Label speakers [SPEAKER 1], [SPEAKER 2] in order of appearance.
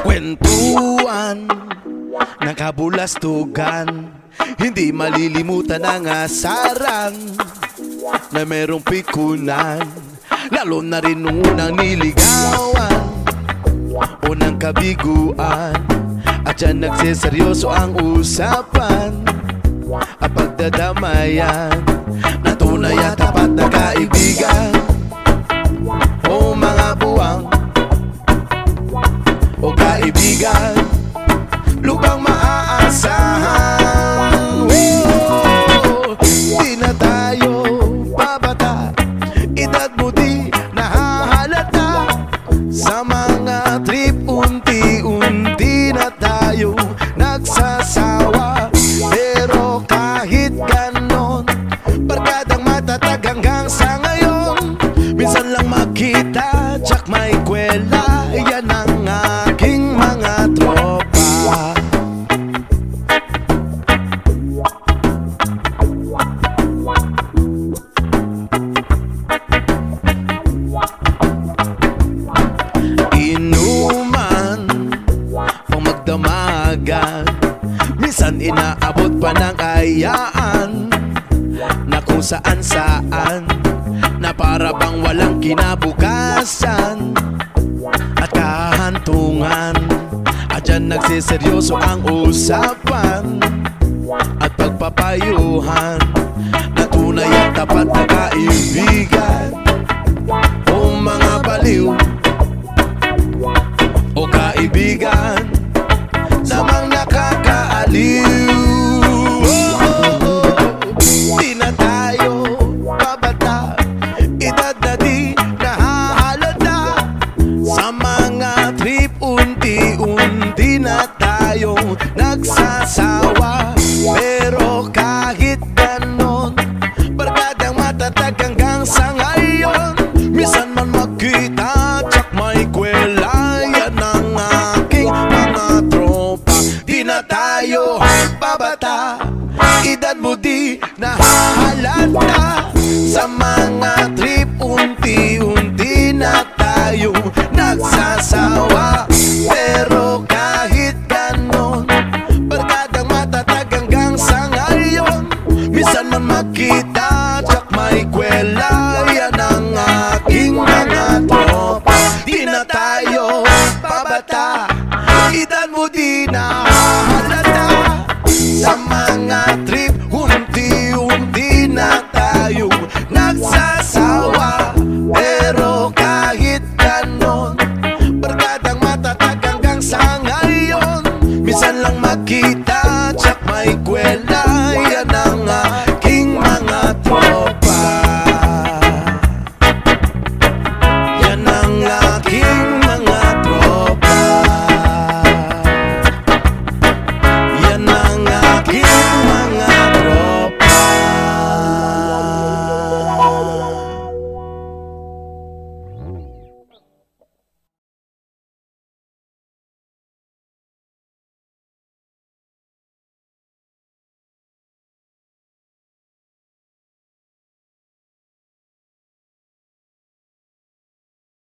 [SPEAKER 1] Kwentuhan ng kabulastugan, hindi malilimutan ang asaran na merong pikunan, lalo na rin nung unang niligawan, unang kabiguan. At dyan nagseseryoso ang usapan at pagdadamayan na tunay at tapat na kaibigan. O mga buwang o kaibigan, lubang maaasahan. Di na tayo babata, edad mo di nahahalata. Sa mga trip unti-unti na tayo nagsasawa. Pero kahit ganon, barkadang matatag hanggang sa ngayon. Minsan lang makita, tsak may kwela, yan ang aking mga tropa. Inuman pang magdamagan, minsan inaabot pa ng ayaan na kung saan-saan, na para bang walang kinabukasan at kahantungan. At dyan nagsiseryoso ang usapan at pagpapayuhan na tunay at tapat na kaibigan. O mga baliw o kaibigan namang nakakaaliw. Di na tayo babata, edad na di nahahalata. Sa mga trip unti-unti na tayo nagsasawa. Pero kahit ganon, barkadang matatag hanggang sa ngayon. Minsan man magkita, tsak may kwela, yan ang aking mga tropa. Di na tayo babata, edad mo di nahahalata. Sa mga trip unti-unti na tayo nagsasawa. Pero kahit ganon, barkadang matatag hanggang sa ngayon. Minsan man makita, tsak may kwela, yan ang aking mga tropa. Di na tayo babata,